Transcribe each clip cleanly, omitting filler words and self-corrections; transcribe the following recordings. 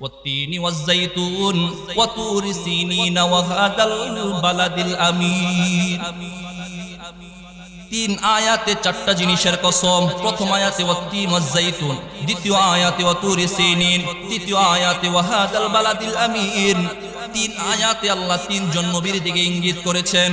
والتين والزيتون وطور سينين وهذا البلد الأمين তিন আয়াতে চারটা জিনিসের কসম। প্রথম আয়াতে ওয়াত্তিন ওয়াজ-যাইতুন, দ্বিতীয় আয়াতে ওয়াতুরি সিনিন, তৃতীয় আয়াতে ওয়াহাদাল বালাদিল আমিন। তিন আয়াতে আল্লাহ তিনজন নবীর দিকে ইঙ্গিত করেছেন।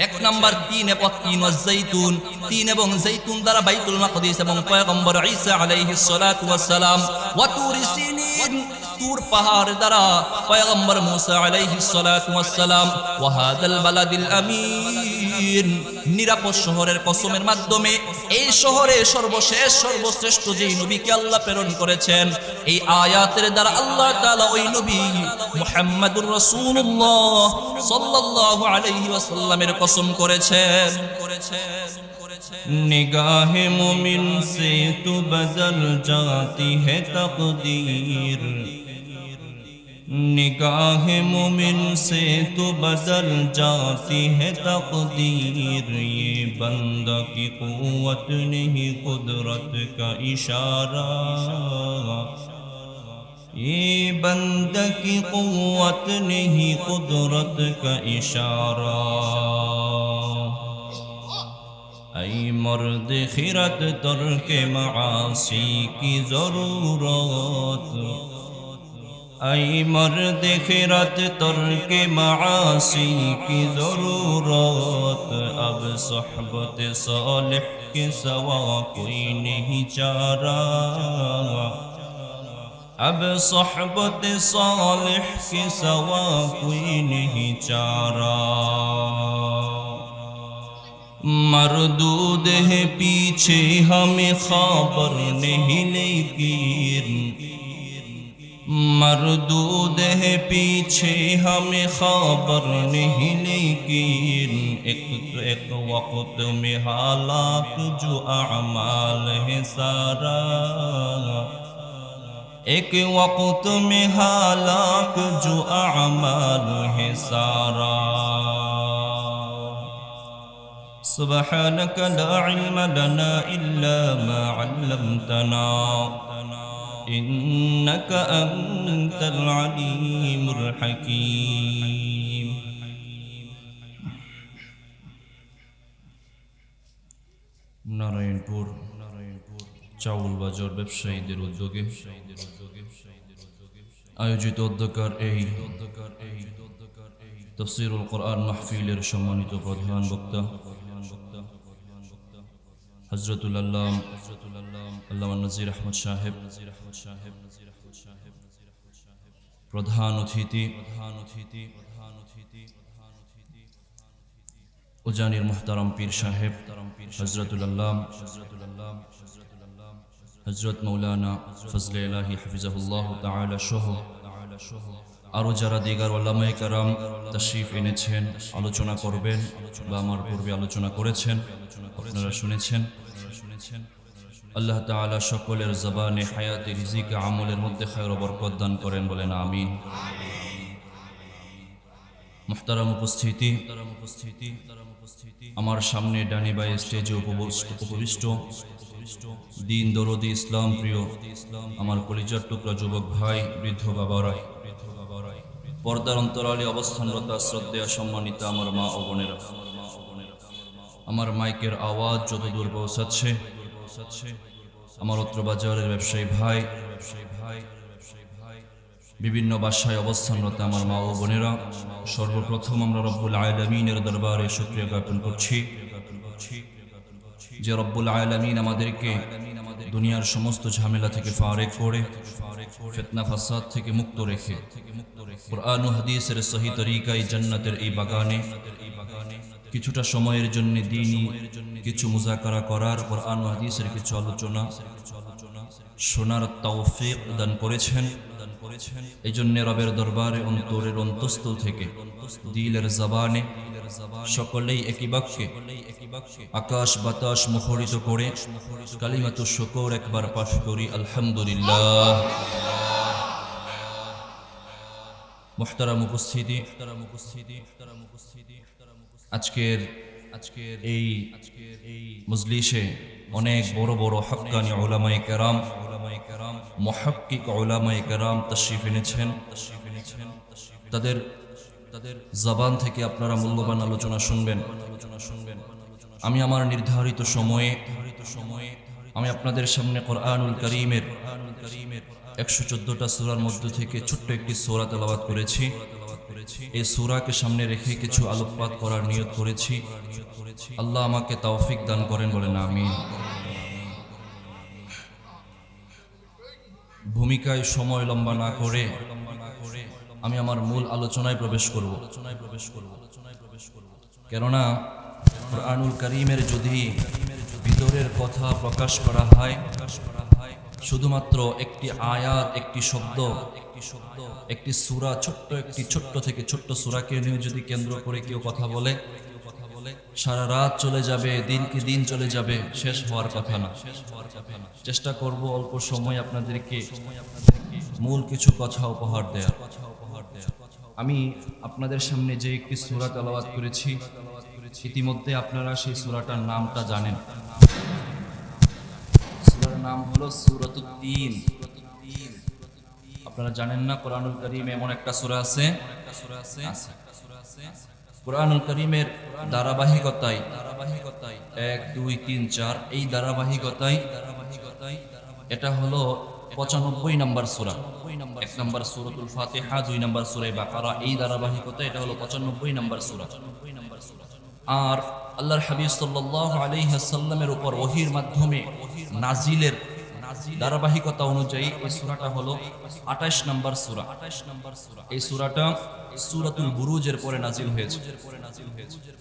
এক নাম্বার তিনে ওয়াত্তিন ওয়াজ-যাইতুন, তিন এবং যাইতুন দ্বারা বাইতুল মাকদিস এবং পয়গম্বর ঈসা আলাইহিস সালাতু ওয়াস সালাম। ওয়াতুরি সিনিন, তুর পাহাড় দ্বারা পয়গম্বর মুসা আলাইহিস সালাতু ওয়াস সালাম। ওয়াহাদাল বালাদিল আমিন, নিরাপদ শহরের কসমের মাধ্যমে এই শহরে সর্বশেষ সর্বশ্রেষ্ঠ যেই নবীকে আল্লাহ প্রেরণ করেছেন, এই আয়াতের দ্বারা আল্লাহ তাআলা ওই নবী মুহাম্মদুর রাসূলুল্লাহ সাল্লাল্লাহু আলাইহি ওয়াসাল্লামের কসম করেছেন। निगाहे मोमिन से तो बदल जाती है तकदीर, निगाह मोमिन से तो बदल जाती है तकदीर। ये बंदा की कुव्वत नहीं कुदरत का इशारा, ये बंदा की कुव्वत नहीं कुदरत का इशारा। ऐ मर्द खिरत तर्क मासी की ज़रूरत, ऐ मर्द खिरत तर्क मासी की ज़रूरत। अब सोहबत सालिह के सवा कोई नहीं चारा, अब सोहबत सालिह के सवा कोई नहीं चारा। मरदूद है पीछे हमें खबर नहीं लेकिन, मरदूद है पीछे हमें खबर नहीं लेकिन। एक वक्त में हालात जो अमाल है सारा, एक वक्त में हालात जो अमाल है सारा। सुब्हानक ला इल्म लना इल्ला मा अल्लमतना इन्नक अंतल अलीमुल हकीम। নারায়ণপুর চাউল বাজার ব্যবসায়ীদের উদ্যোগে আয়োজিত অধ্যকার এই তাফসীরুল কোরআন মাহফিলের সম্মানিত প্রধান বক্তা হযরতুল আল্লামা আল্লামা নজির আহমদ সাহেব, প্রধান অতিথি উজানির মুহতারাম পীর সাহেব হযরতুল আল্লামা হযরত মাওলানা ফজলে ইলাহি হাফিজাহুল্লাহ তাআলা সহ আরো যারা দিগার উলামায়ে কেরাম তাশরীফ এনেছেন, আলোচনা করবেন বা আমার পূর্বে আলোচনা করেছেন, আপনারা শুনেছেন। আল্লাহ তাআলা সকলের জবানে হায়াতে রিজিকে আমলের মধ্যে খায়র ও বরকত দান করেন, বলেন আমিন। মুহতারাম উপস্থিতি, আমার সামনে ডানি বাই স্টেজে উপবিষ্ট দিন দরদি ইসলাম প্রিয় আমার কলিজার টুকরা যুবক ভাই, বৃদ্ধ বাবারা, পর্দার অন্তরালে অবস্থানরত শ্রদ্ধেয় সম্মানিত আমার মা ও বোনেরা, আমার মাইকের আওয়াজ যতদূর পৌঁছাচ্ছে আমার অত্র বাজারের ব্যবসায়ী ভাই, বিভিন্ন বাসায় অবস্থানরত আমার মা ও বোনেরা, সর্বপ্রথম আমরা রব্বুল আলামিনের দরবারে শুকরিয়া জ্ঞাপন করছি যে রব্বুল আলামিন আমাদেরকে দুনিয়ার সমস্ত ঝামেলা থেকে ফারেক করে, ফিতনা ফাসাদ থেকে মুক্ত রেখে কুরআন ও হাদিসের সহি তরিকায় জান্নাতের এই বাগানে কিছুটা সময়ের জন্য দ্বীনি কিছু মুযাকারা করার, কুরআন ও হাদিসের কিছু আলোচনা শোনার তৌফিক দান করেছেন। এই জন্য রবের দরবারে অন্তরের অন্তঃস্থল থেকে দিলের জবানে সকলেই একই বাক্যে আকাশ বাতাস মুখরিত করে কালিমাতুশ শুকর একবার পাঠ করি, আলহামদুলিল্লাহ। মুহতারাম উপস্থিতি, আজকের এই মজলিসে অনেক বড় বড় হক্কানি উলামায়ে কেরাম, মুহাক্কিক উলামায়ে কেরাম তাশরীফ এনেছেন। তাদের জবান থেকে আপনারা মূল্যবান আলোচনা শুনবেন। আমি আমার নির্ধারিত সময়ে আমি আপনাদের সামনে কোরআনুল কারীমের 114টা সূরার মধ্য থেকে ছোট্ট একটি সূরা তেলাওয়াত করেছি। এই সূরাকে সামনে রেখে কিছু আলোকপাত করার নিয়ত করেছি। আল্লাহ আমাকে তৌফিক দান করেন, বলেন আমিন। ভূমিকায় সময় লম্বা না করে আমি আমার মূল আলোচনায় প্রবেশ করব। কেননা কোরআনুল কারীমের যদি ভিতরের কথা প্রকাশ করা হয়, শুধুমাত্র একটি আয়াত, একটি শব্দ, একটি সূরা, ছোট্ট থেকে ছোট্ট সূরাকে নিয়ে যদি কেন্দ্র করে কেউ কথা বলে, সারা রাত চলে যাবে, দিনকে দিন চলে যাবে, শেষ হওয়ার কথা না। চেষ্টা করব অল্প সময় আপনাদেরকে মূল কিছু কথা উপহার দেওয়ার। আমি আপনাদের সামনে যে একটি সূরা তেলাওয়াত করেছি, ইতিমধ্যে আপনারা সেই সূরাটার নামটা জানেন। সূরার নাম হলো সূরাতুত তিন। আপনারা জানেন না কোরআনুল কারীমে এমন একটা সূরা আছে? কোরআনুল কারীমের ধারাবাহিকতায় 1, 2, 3, 4 এই ধারাবাহিকতায় এটা হলো 95 নম্বর সূরা। 1 নম্বর সূরাতুল ফাতিহা, 2 নম্বর সূরা বাকারা, এই ধারাবাহিকতায় এটা হলো 95 নম্বর সূরা। আর আল্লাহর হাবিব সাল্লাল্লাহু আলাইহি ওয়াসাল্লামের উপর ওহীর মাধ্যমে নাজিলের ধারাবাহিকতা অনুযায়ী এই সূরাটা হলো 28 নম্বর সূরা। এই সূরাটা সূরাতুল বুরুজের পরে নাজিল হয়েছে।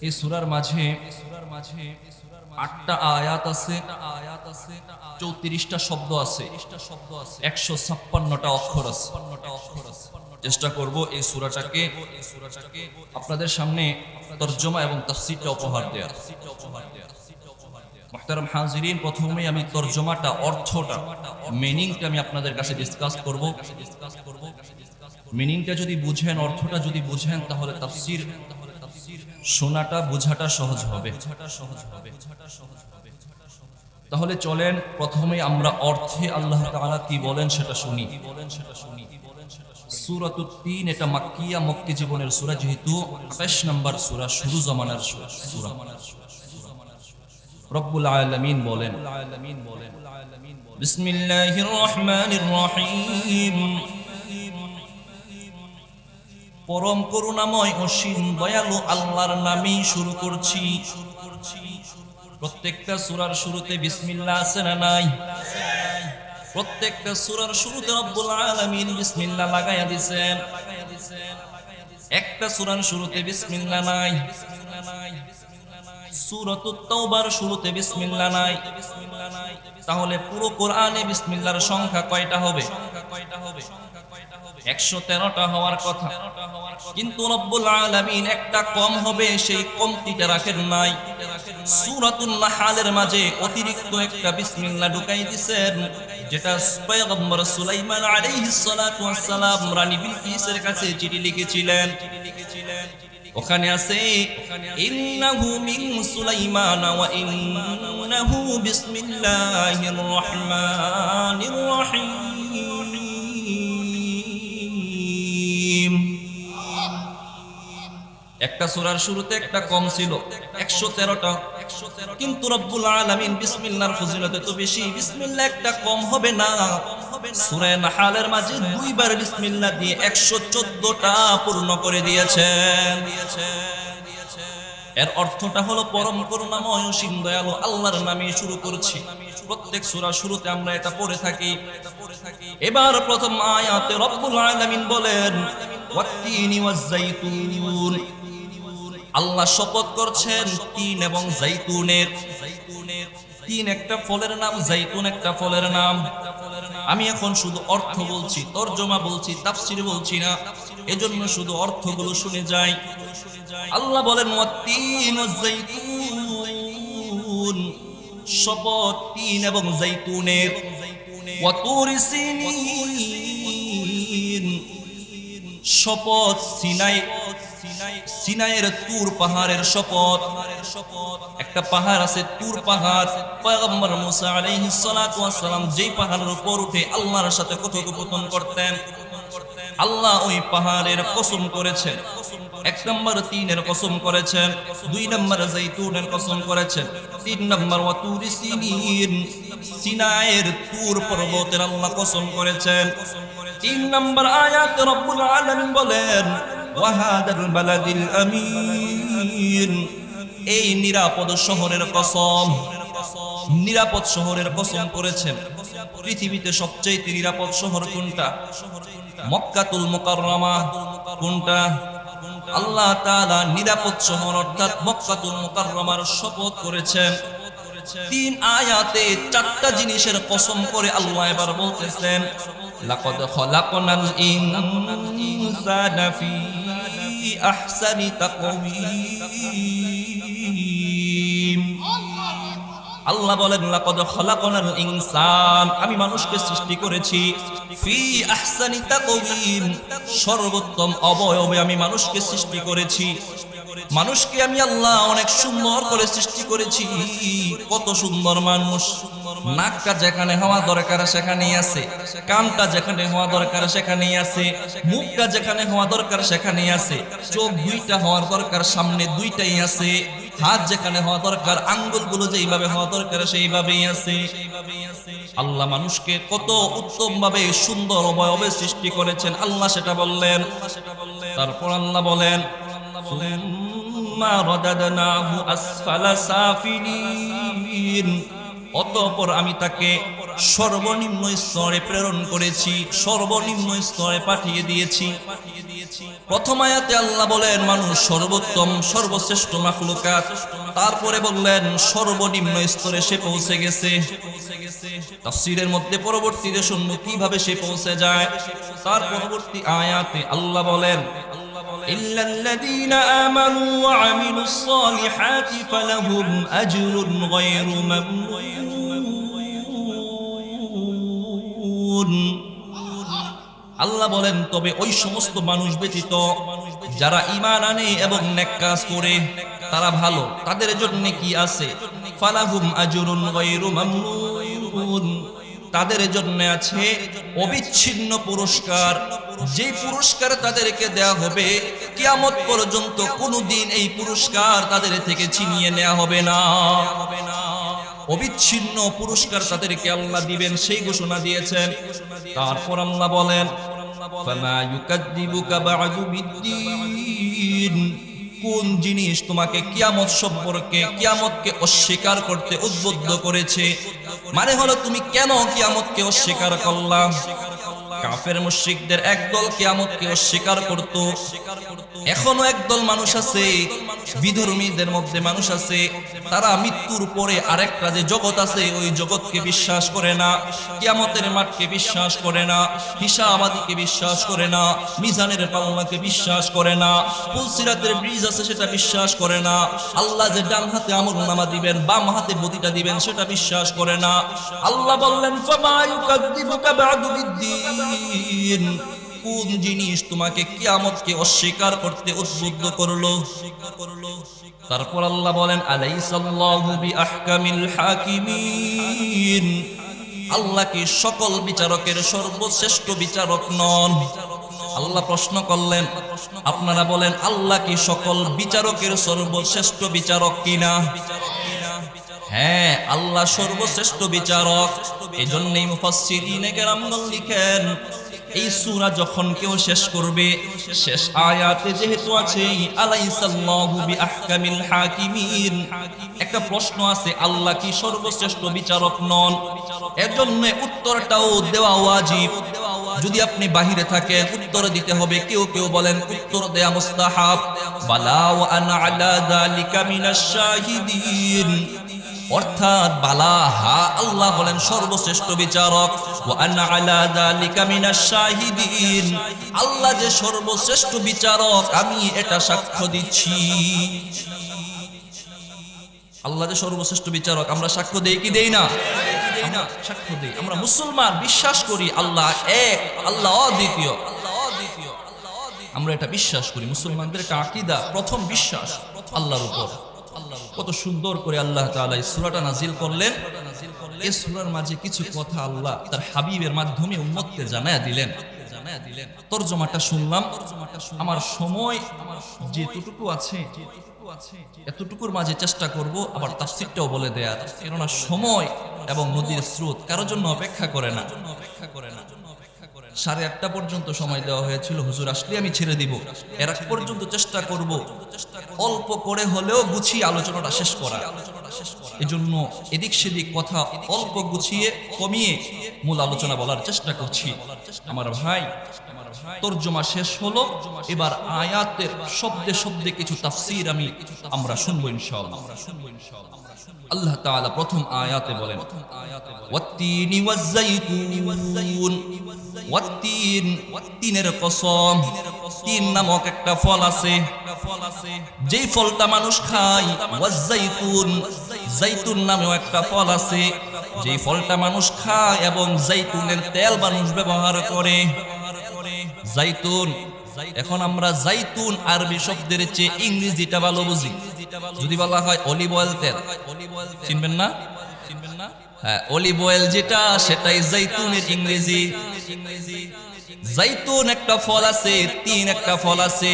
এই সূরার মাঝে 8টা আয়াত আছে, 34টা শব্দ আছে, 156টা অক্ষর আছে। চেষ্টা করব এই সূরাটাকে আপনাদের সামনে তরজমা এবং তাফসীরটা উপহার দেওয়ার। মুহতারাম হাজিরিন, প্রথমে আমি তরজমাটা, অর্থটা, মিনিংটা আমি আপনাদের কাছে ডিসকাস করব। মিনিংটা যদি বুঝেন, অর্থটা যদি বুঝেন, তাহলে তাফসীর শোনাটা, বোঝাটা সহজ হবে। তাহলে চলেন প্রথমে আমরা অর্থে আল্লাহ তাআলা কি বলেন সেটা শুনি। সূরাতুত তিন এটা মাক্কিয়া, মক্কি জীবনের সূরা, যেহেতু 28 নম্বর সূরা, শুরু জামানার সূরা। রব্বুল আলামিন বলেন, বিসমিল্লাহির রহমানির রহিম, পরম করুণাময় অসীম দয়ালু আল্লাহর নামেই শুরু করছি। প্রত্যেকটা সূরার শুরুতে বিসমিল্লাহ আছে না নাই? প্রত্যেকটা সূরার শুরুতে রব্বুল আলামিন বিসমিল্লাহ লাগায়া দিয়েছেন। একটা সূরার শুরুতে বিসমিল্লাহ নাই। সূরাতুত তাওবার শুরুতে বিসমিল্লাহ নাই। তাহলে পুরো কোরআনে বিসমিল্লাহর সংখ্যা কয়টা হবে? 113টা হওয়ার কথা, কিন্তু রব্বুল আলামিন একটা কম হবে, সেই কমতিটা রাখেন নাই। সূরাতুন নাহলের মাঝে অতিরিক্ত একটা বিসমিল্লাহ ঢুকাই দিয়েছেন, যেটা পয়গম্বর সুলাইমান আলাইহিস সালাতু ওয়াস সালাম রানী বিলকিসের কাছে চিঠি লিখেছিলেন। ওখানে আছে ইন্নাহু মিন সুলাইমান ওয়া ইন্নাহু বিসমিল্লাহির রহমানির রহিম। একটা সূরার শুরুতে একটা কম ছিল, 113টা, কিন্তু রব্বুল আলামিন বিসমিল্লাহর ফজিলত তো বেশি, বিসমিল্লাহ একটা কম হবে না। সূরা নাহলের মাঝে দুইবার বিসমিল্লাহ দিয়ে 114টা পূর্ণ করে দিয়েছেন। এর অর্থটা হলো পরম করুণাময় অসীম দয়ালু আল্লাহর নামে শুরু করছি। প্রত্যেক সূরা শুরুতে আমরা এটা পড়ে থাকি। এবার প্রথম আয়াতে রব্বুল আলামিন বলেন, ওয়াত-তিনি ওয়াজ-যাইতুন, আল্লাহ শপথ করছেন তিন এবং জাইতুনের। তিন একটা ফলের নাম, জাইতুন একটা ফলের নাম। আমি এখন শুধু অর্থ বলছি, তরজমা বলছি, তাফসীর বলছি না, এজন্য শুধু অর্থগুলো শুনে যাই। আল্লাহ বলেন, ওয়াত-তিন ওয়াজ-যাইতুন, শপথ তিন এবং জাইতুনের। ওয়া তুরি সিনিন, শপথ সিনাই, সিনাইয়ের তুর পাহাড়ের শপথ। একটা পাহাড় আছে তুর পাহাড়। পয়গম্বর মুসা আলাইহিস সালাতু ওয়াস সালাম যেই পাহাড়ের উপর উঠে আল্লাহর সাথে কথোপকথন করতেন, আল্লাহ ওই পাহাড়ের কসম করেছেন। 1 নম্বর 3-এর কসম করেছেন, 2 নম্বর জাইতুনের কসম করেছেন, 3 নম্বর ওয়াতুরি সিনিন, সিনায়ের তুর পর্বতের আল্লাহ কসম করেছেন। 3 নম্বর আয়াত রব্বুল আলামিন বলেন ওয়াহাদাল বালাদিল আমিন, এই নিরাপদ শহরের কসম, নিরাপদ শহরের কসম করেছেন। পৃথিবীতে সবচেয়ে নিরাপদ শহর কোনটা? মক্কাতুল মুকাররমা। কোনটা? আল্লাহ তাআলা নিরাপদ শহর অর্থাৎ মক্কাতুল মুকাররমার শপথ করেছেন। 3 আয়াতে 4টা জিনিসের কসম করে আল্লাহ এবার বলতেছেন লাকাদ খলাকনাল ইনসানা ফি আহসানি তাকওয়িম। আল্লাহ বলেন লাকাদ খলাকনাল ইনসান, আমি মানুষকে সৃষ্টি করেছি ফি আহসানি তাকওয়িম, সর্বোত্তম অবয়বে আমি মানুষকে সৃষ্টি করেছি। মানুষকে আমি আল্লাহ অনেক সুন্দর করে সৃষ্টি করেছি। কত সুন্দর মানুষ! নাকটা যেখানে হওয়া দরকার সেখানেই আছে, কানটা যেখানে হওয়া দরকার সেখানেই আছে, মুখটা যেখানে হওয়া দরকার সেখানেই আছে, চোখ 2টা হওয়ার দরকার সামনে 2টাই আছে, হাত যেখানে হওয়া দরকার আঙ্গুলগুলো যেইভাবে হওয়া দরকার সেইভাবেই আছে। আল্লাহ মানুষকে কত উত্তম ভাবে সুন্দর অবয়বে সৃষ্টি করেছেন আল্লাহ সেটা বললেন। তারপর আল্লাহ বলেন সুম্মা রাদাদনাহু আসফালা সাফিলিন, অতঃপর আমি তাকে সর্বনিম্ন স্তরে প্রেরণ করেছি, সর্বনিম্ন স্তরে পাঠিয়ে দিয়েছি। প্রথম আয়াতে আল্লাহ বলেন মানুষ সর্বোত্তম সর্বশ্রেষ্ঠ মাখলুকাত, তারপরে বললেন সর্বনিম্ন স্তরে সে পৌঁছে গেছে। তাফসীরের মধ্যে পরবর্তীতে শুনবো কিভাবে সে পৌঁছে যায়। তার পরবর্তী আয়াতে আল্লাহ বলেন ইল্লাল্লাযীনা আমানু ওয়া আমিলুস সালিহাতি ফালাহুম আজরুন গায়রু মামনুন। আল্লাহ বলেন তবে ওই সমস্ত মানুষ ব্যতীত যারা ঈমান আনে এবং নেক কাজ করে তারা ভালো, তাদের জন্য কি আছে? ফালাহুম আজরুন গায়রু মামনুন, তাদের জন্য আছে অবিচ্ছিন্ন পুরস্কার। যে পুরস্কার তাদেরকে দেয়া হবে কিয়ামত পর্যন্ত কোনদিন এই পুরস্কার তাদের থেকে ছিনিয়ে নেওয়া হবে না। অবিচ্ছিন্ন পুরস্কার তাদেরকে আল্লাহ দিবেন সেই ঘোষণা দিয়েছেন। তারপর আল্লাহ বলেন ফামা ইউকাযযিবুকা বা'দু বিদ্দীন, কোন জিনিস তোমাকে কিয়ামত সম্পর্কে কিয়ামতকে অস্বীকার করতে উদ্বুদ্ধ করেছে? মানে হলো তুমি কেন কিয়ামতকে অস্বীকার করলা? কাফের মুশরিকদের একদল কিয়ামতকে অস্বীকার করত, এখনো একদল মানুষ আছে, বিধর্মীদের মধ্যে মানুষ আছে, তারা মৃত্যুর পরে আরেকটা যে জগৎ আছে ওই জগৎকে বিশ্বাস করে না, কিয়ামতের মাঠকে বিশ্বাস করে না, হিসাবাদিকে বিশ্বাস করে না, মিজানের পাল্লাকে বিশ্বাস করে না, পুলসিরাতের ব্রিজ আছে সেটা বিশ্বাস করে না, আল্লাহ যে ডান হাতে আমলনামা দিবেন বাম হাতে বদিটা দিবেন সেটা বিশ্বাস করে না। আল্লাহ বললেন ফামা ইউকাযযিবুকা বা'দু বিদ্দীন, কোন জিনিস তোমাকে কিয়ামতকে অস্বীকার করতে উদ্বুদ্ধ করলো? তারপর আল্লাহ বলেন আলাইসাল্লাহু বিআহকামিল হাকিমিন, আল্লাহ কি সকল বিচারকের সর্বশ্রেষ্ঠ বিচারক নন? আল্লাহ প্রশ্ন করলেন আপনারা বলেন আল্লাহ কি সকল বিচারকের সর্বশ্রেষ্ঠ বিচারক কিনা? হ্যাঁ, আল্লাহ সর্বশ্রেষ্ঠ বিচারক। এজন্যই মুফাসসিরিনে কেরামগণ লিখেন এই সূরা যখন কেউ শেষ করবে শেষ আয়াতে যেহেতু আছে আলাইসাল্লাহু বিআহকামিল হাকিমিন, একটা প্রশ্ন আছে আল্লাহ কি সর্বশ্রেষ্ঠ বিচারক নন? এর জন্য উত্তরটাও দেওয়া ওয়াজিব। যদি আপনি বাহিরে থাকেন উত্তর দিতে হবে। কেউ কেউ বলেন উত্তর দেয়া মুস্তাহাব। বালা ওয়া আনা আলা যালিকা মিনাশ শাহিদিন, অর্থাৎ বালা হা আল্লাহ বলেন সর্বশ্রেষ্ঠ বিচারক, ওয়া আনা আলা যালিকা মিনাশ শাহিদিন, আল্লাহ যে সর্বশ্রেষ্ঠ বিচারক আমি এটা সাক্ষ্য দিচ্ছি। আল্লাহ যে সর্বশ্রেষ্ঠ বিচারক আমরা সাক্ষ্য দেই কি দেই না? আমরা সাক্ষ্য দেই। আমরা মুসলমান, বিশ্বাস করি আল্লাহ এক, আল্লাহ অদ্বিতীয়। আমরা এটা বিশ্বাস করি। মুসলমানদের একটা আকীদা, প্রথম বিশ্বাস আল্লাহর উপর। কত সুন্দর করে আল্লাহ তাআলা এই সূরাটা নাজিল করলেন। এই সূরার মাঝে কিছু কথা আল্লাহ তার হাবিবের মাধ্যমে উম্মতকে জানায়া দিলেন। তরজমাটা শুনলাম, আমার সময় যেটুকু আছে এতটুকুর মাঝে চেষ্টা করব আবার তাফসীরটাও বলে দেয়ার, কেননা সময় এবং নদীর স্রোত কারোর জন্য অপেক্ষা করে না। 8:30 পর্যন্ত সময় দেওয়া হয়েছিল, হুজুর আসলে আমি ছেড়ে দিব। এর আগ পর্যন্ত চেষ্টা করব অল্প করে হলেও গুছিয়ে আলোচনাটা শেষ করা। এজন্য এদিক সেদিক কথা অল্প গুছিয়ে কমিয়ে মূল আলোচনা বলার চেষ্টা করছি। আমার ভাই, তরজমা শেষ হলো, এবার আয়াতের শব্দে শব্দে কিছু তাফসীর আমরা শুনবো ইনশাআল্লাহ। আল্লাহ তাআলা প্রথম আয়াতে বলেন, ওয়াত্তিনি ওয়াজ্জাইতুন, ওয়াত্তিন, তিনের কসম। তিন নামক একটা ফল আছে, যেই ফলটা মানুষ খায়। ওয়াজ্জাইতুন, জাইতুন নামেও একটা ফল আছে, যেই ফলটা মানুষ খায় এবং জাইতুনের তেল মানুষ ব্যবহার করে। জাইতুন, এখন আমরা জাইতুন আরবি শব্দের চেয়ে ইংরেজিটা ভালো বুঝি। যদি বলা হয় অলিভ অয়েল তেল, চিনবেন না? হ্যাঁ, অলিভ অয়েল যেটা, সেটাই জাইতুনের ইংরেজি। জাইতুন একটা ফল আছে, তিন একটা ফল আছে।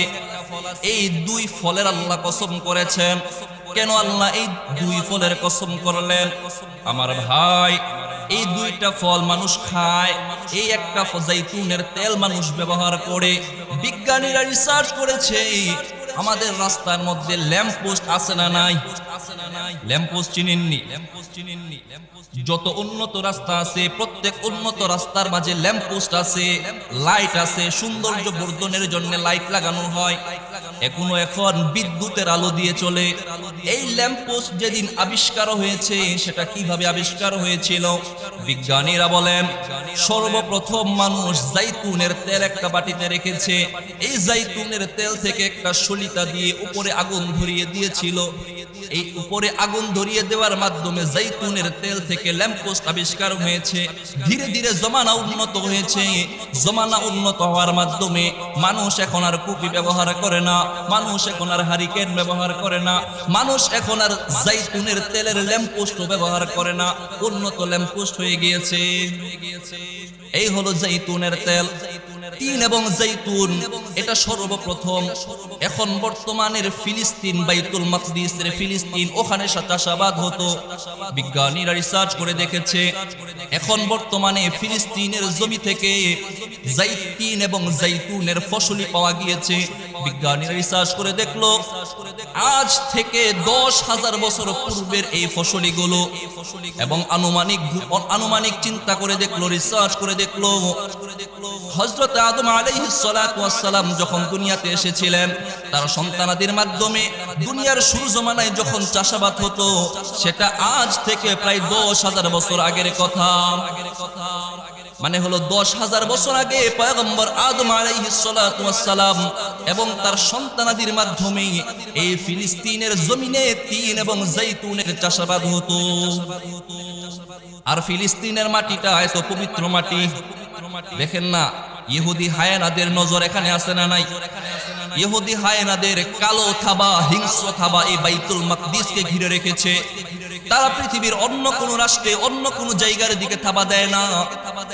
এই দুই ফলের আল্লাহ কসম করেছেন। কেন আল্লাহ এই দুই ফলের কসম করলেন? আমার ভাই, এই দুইটা ফল মানুষ খায়, এই একটা জাইতুনের তেল মানুষ ব্যবহার করে। বিজ্ঞানীরা রিসার্চ করেছে, আমাদের রাস্তার মধ্যে ল্যাম্প পোস্ট আছে না নাই? ল্যাম্প পোস্ট চিনেননি? যত উন্নত রাস্তা আছে, প্রত্যেক উন্নত রাস্তার মাঝে ল্যাম্প পোস্ট আছে, লাইট আছে, সৌন্দর্য বর্ধনের জন্য লাইট লাগানো হয়। এখন বিদ্যুতের আলো দিয়ে চলে। এই ল্যাম্প পোস্ট যেদিন আবিষ্কার হয়েছে, সেটা কিভাবে আবিষ্কার হয়েছিল? বিজ্ঞানীরা বলেন, সর্বপ্রথম মানুষ জাইতুনের তেল একটা বাটিতে রেখেছে। এই জাইতুনের তেল থেকে একটা সলিতা দিয়ে উপরে আগুন ধরিয়ে দিয়েছিল। এই উপরে আগুন ধরিয়ে দেওয়ার মাধ্যমে জাইতুনের তেল থেকে ল্যাম্প পোস্ট আবিষ্কার হয়েছে। ধীরে ধীরে জমানা উন্নত হয়েছে। জমানা উন্নত হওয়ার মাধ্যমে মানুষ এখন আর কুপি ব্যবহার করে না, মানুষ এখন আর হারিকেন ব্যবহার করে না, মানুষ এখন আর জাইতুনের তেলের ল্যাম্প পোস্ট ব্যবহার করে না, উন্নত ল্যাম্প পোস্ট হয়ে গিয়েছে। এই হলো জাইতুনের তেল। তিন এবং জাইতুন, এটা সর্বপ্রথম। এখন বর্তমানের ফিলিস্তিন, বাইতুল মাকদিসের ফিলিস্তিন, ওখানে চাষাবাদ হতো। বিজ্ঞানীরা রিসার্চ করে দেখেছে, এখন বর্তমানে ফিলিস্তিনের জমি থেকে জাইতুন এবং জাইতুনের ফসলি পাওয়া গিয়েছে। বিজ্ঞানীরা রিসার্চ করে দেখলো, আজ থেকে 10,000 বছর পূর্বের এই ফসলিগুলো, এবং আনুমানিক চিন্তা করে দেখলো, রিসার্চ করে দেখলো, হযরত আদম আলাইহিস সালাতু ওয়াস সালাম যখন দুনিয়াতে এসেছিলেন, তার সন্তানাদির মাধ্যমে দুনিয়ার শুরু জমানায় যখন চাষাবাদ হতো, সেটা আজ থেকে প্রায় 10,000 বছর আগের কথা। মানে হলো 10,000 বছর আগে পয়গম্বর আদম আলাইহিস সালাতু ওয়াস সালাম এবং তার সন্তানাদির মাধ্যমে এই ফিলিস্তিনের জমিনে তিন এবং জাইতুনের চাষাবাদ হতো। আর ফিলিস্তিনের মাটিটা এত পবিত্র মাটি, দেখেন না, ইহুদি হায়েনাদের নজর এখানে আছে না নাই? ইহুদি হায়েনাদের কালো থাবা, হিংস্র থাবা এই বাইতুল মাকদিসকে ঘিরে রেখেছে। তারা পৃথিবীর অন্য কোন রাষ্ট্রে, অন্য কোন জায়গার দিকে থাবা দেয় না,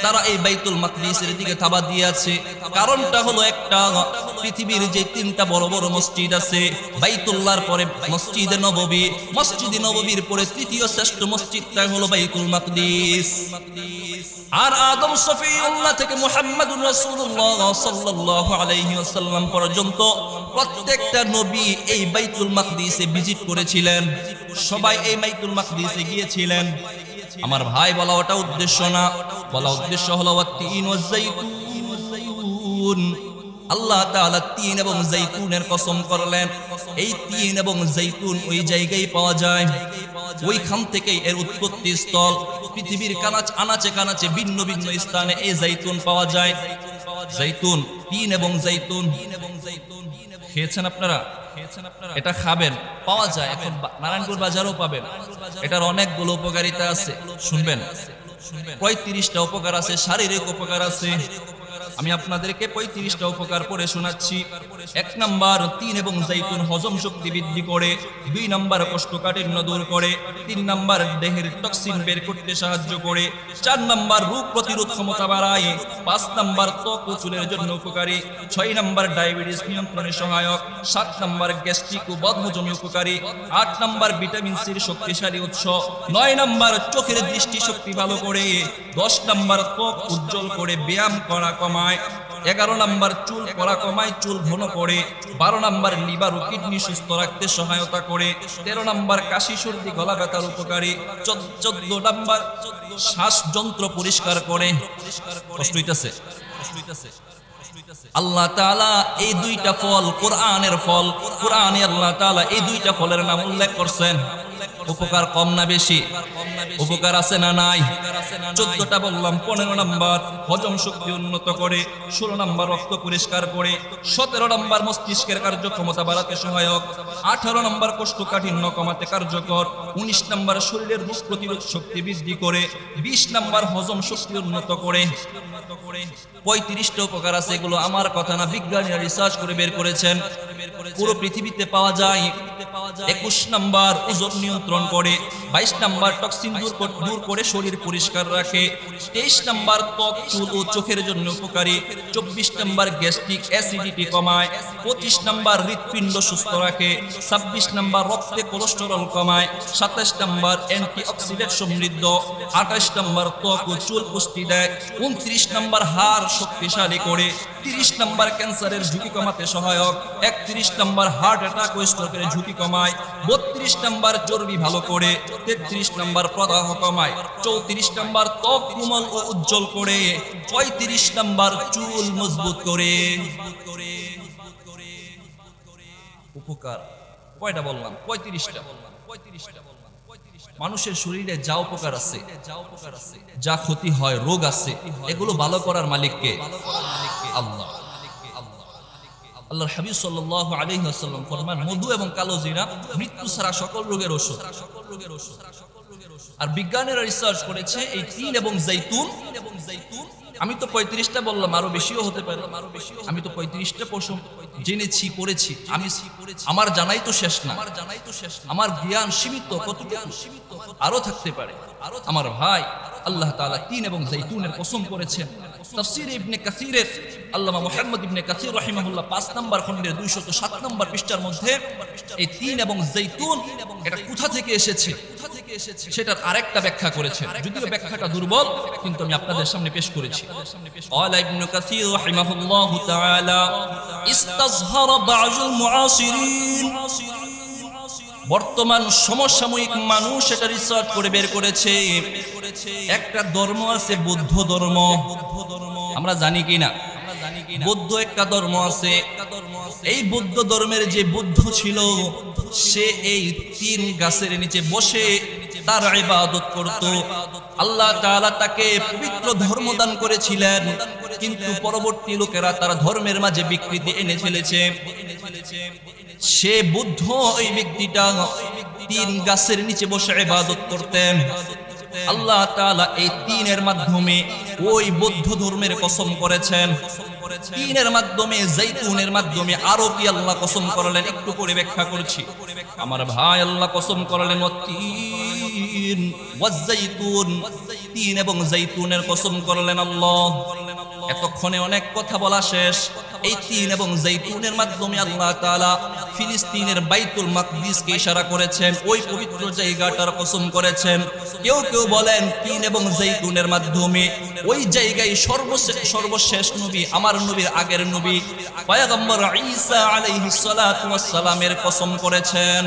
তারা এই বাইতুল মাকদিসের দিকে থাবা দিয়ে আছে। কারণটা হলো একটা, পৃথিবীর যে তিনটা বড় বড় মসজিদ আছে, বাইতুল্লাহর পরে মসজিদে নববী, মসজিদে নববীর পরে তৃতীয় শ্রেষ্ঠ মসজিদটা হলো বাইতুল মাকদিস। আর আদম সফিউল্লাহ থেকে মুহাম্মদুর রাসূলুল্লাহ সাল্লাল্লাহু আলাইহি ওয়াসাল্লাম পর্যন্ত প্রত্যেকটা নবী এই বাইতুল মাকদিসে ভিজিট করেছিলেন, সবাই এই বাইতুল মাকদিসে গিয়েছিলেন। আমার ভাই, বলা ওটা উদ্দেশ্য না, বলা উদ্দেশ্য হলো ওয়াত্তিন ওয়াজ জাইতুন। আল্লাহ তাআলা তিন এবং জাইতুনের কসম করলেন। এই তিন এবং জাইতুন ওই জায়গায় পাওয়া যায়, ওইখান থেকেই এর উৎপত্তি স্থল। পৃথিবীর আনাচে কানাচে ভিন্ন ভিন্ন স্থানে এই জাইতুন পাওয়া যায়। জাইতুন, তিন এবং জাইতুন খেয়েছেন আপনারা? এটা খাবেন, পাওয়া যায়, এখন নারায়ণপুর বাজারও পাবেন। এটার অনেকগুলো উপকারিতা আছে, শুনবেন। 35টা উপকার আছে, শারীরিক উপকার আছে। আমি আপনাদেরকে 35টা উপকার পড়ে শোনাচ্ছি। 1 নাম্বার, তিন এবং জৈতুন হজম শক্তি বৃদ্ধি করে। 2 নাম্বার, কোষ্ঠকাঠিন্য দূর করে। 3 নাম্বার, দেহের টক্সিন বের করতে সাহায্য করে। 4 নাম্বার, রোগ প্রতিরোধ ক্ষমতা বাড়ায়। 5 নাম্বার, ত্বক ও চুলের জন্য উপকারী। 6 নাম্বার, ডায়াবেটিস নিয়ন্ত্রণে সহায়ক। 7 নাম্বার, গ্যাস্ট্রিক ও বদহজমে উপকারী। 8 নাম্বার, ভিটামিন সির শক্তিশালী উৎস। 9 নাম্বার, চোখের দৃষ্টি শক্তি ভালো করে। 10 নাম্বার, ত্বক উজ্জ্বল করে, ব্যায়াম করা কমায়। 11 নাম্বার, চুল পড়া কমায়, চুল ঘন করে। 12 নাম্বার, লিভার ও কিডনি সুস্থ রাখতে সহায়তা করে। 13 নাম্বার, কাশি সর্দি গলা ব্যথার উপকারী। 14 নাম্বার, শ্বাসযন্ত্র পরিষ্কার করে। কষ্ট হইতাছে? আল্লাহ তাআলা এই 2টা ফল কোরআনের ফল, কোরআনে আল্লাহ তাআলা এই 2টা ফলের নাম উল্লেখ করছেন। উপকার কম না বেশি? উপকার আছে না নাই? 14টা বললাম। 15 নাম্বার, হজম শক্তি উন্নত করে। 16 নাম্বার, রক্ত পরিষ্কার করে। 17 নাম্বার, মস্তিষ্কের কার্যক্ষমতা বাড়াতে সহায়ক। 18 নাম্বার, কোষ্ঠকাঠিন্য কমাতে কার্যকর। 19 নাম্বার, শরীরের রোগ প্রতিরোধ শক্তি বৃদ্ধি করে। 20 নাম্বার, হজম শক্তি উন্নত করে। 35টা উপকার আছে, এগুলো আমার কথা না, বিজ্ঞানীরা রিসার্চ করে বের করেছেন, পুরো পৃথিবীতে পাওয়া যায়। 21 নাম্বার, ওজন নিয়ন্ত্রণ করে। 22 নাম্বার, টক্সিন দূর করে শরীর পরিষ্কার রাখে। 23 নাম্বার, ত্বক, চুল ও চোখের জন্য উপকারী। 24 নাম্বার, গ্যাস্ট্রিক অ্যাসিডিটি কমায়। 25 নাম্বার, হৃৎপিণ্ড সুস্থ রাখে। 26 নাম্বার, রক্তে কোলেস্টেরল কমায়। 27 নাম্বার, অ্যান্টিঅক্সিডেন্ট সমৃদ্ধ। 28 নাম্বার, ত্বক ও চুল পুষ্টি দেয়। 29 নাম্বার, হাড় শক্তিশালী করে। 30 নাম্বার, ক্যান্সারের ঝুঁকি কমাতে সহায়ক। 31 নাম্বার, হার্ট অ্যাটাক ও স্ট্রোকের ঝুঁকি কমায়। 32 নাম্বার, চর্বি ভালো করে। 33 নাম্বার, প্রদাহ কমায়। 34 নাম্বার, ত্বক কোমল ও উজ্জ্বল করে। 35 নাম্বার, চুল মজবুত করে। উপকার কয়টা বললাম? 35টা। মানুষের শরীরে যা উপকার আছে, যা ক্ষতি হয়, রোগ আছে, এগুলো ভালো করার মালিক কে? আল্লাহ। আল্লাহর হাবিব সাল্লাল্লাহু আলাইহি ওয়াসাল্লাম ফরমান, মধু এবং কালো জিরা মৃত্যু ছাড়া সকল রোগের ওষুধ। আর বিজ্ঞানীরা রিসার্চ করেছে এই তিল এবং জৈতুন, আমি তো 35টা বললাম, আরো বেশিও হতে পারে। আমি তো 35টা পশম জেনেছি, পড়েছি। আমার জানাই তো শেষ না, আমার জ্ঞান সীমিত, কতটুকু আরো থাকতে পারে। আমার ভাই, আল্লাহ তাআলা তিন এবং জৈতুনের কসম করেছেন। তাফসীর ইবনে কাসিরের আল্লামা মুহাম্মদ ইবনে কাসির রাহিমাহুল্লাহ 5 নম্বর খণ্ডের 207 নম্বর পৃষ্ঠার মধ্যে এই তিন এবং জৈতুন এটা কোথা থেকে এসেছে সেটার আরেকটা ব্যাখ্যা করেছেন, যদিও ব্যাখ্যাটা দুর্বল, কিন্তু আমি আপনাদের সামনে পেশ করেছি। ক্বালা ইবনে কাসির রাহিমাহুল্লাহু তাআলা, ইস্তাযহারা বা'যুল মুআসিরিন, বর্তমান সমসাময়িক মানুষ এটা রিসার্চ করে বের করেছে, একটা ধর্ম আছে বৌদ্ধ ধর্ম। আমরা জানি কি না? বৌদ্ধ একটা ধর্ম আছে। এই বৌদ্ধ ধর্মের যে বুদ্ধ ছিল, সে এই তিন গাছের নিচে বসে তার ইবাদত করত। আল্লাহ তাআলা তাকে পবিত্র ধর্ম দান করেছিলেন, কিন্তু পরবর্তী লোকেরা তার ধর্মের মাঝে বিকৃতি এনে ফেলেছে। সে বুদ্ধ, ওই ব্যক্তিটা তিন গাছের নিচে বসে ইবাদত করতেন। আল্লাহ তাআলা এই তিনের মাধ্যমে ওই বৌদ্ধ ধর্মের কসম করেছেন। তিনের মাধ্যমে, জৈতুনের মাধ্যমে আরো কি আল্লাহ কসম করলেন একটু করে ব্যাখ্যা করছি। আমার ভাই, আল্লাহ কসম করলেন ওয়াত-তিন ওয়াজ-জাইতুন, তিন এবং জৈতুনের কসম করলেন আল্লাহ। এতক্ষণে অনেক কথা বলা শেষ। এই তিন এবং জৈতুনের মাধ্যমে আল্লাহ তাআলা ফিলিস্তিনের বাইতুল মাকদিসকে ইশারা করেছেন, ওই পবিত্র জায়গাটার কসম করেছেন। কেউ কেউ বলেন তিন এবং জৈতুনের মাধ্যমে ওই জায়গায় সর্বশেষ নবী, আমার নবীর আগের নবী পয়গম্বর ঈসা আলাইহিস সালাতু ওয়াস সালামের কসম করেছেন।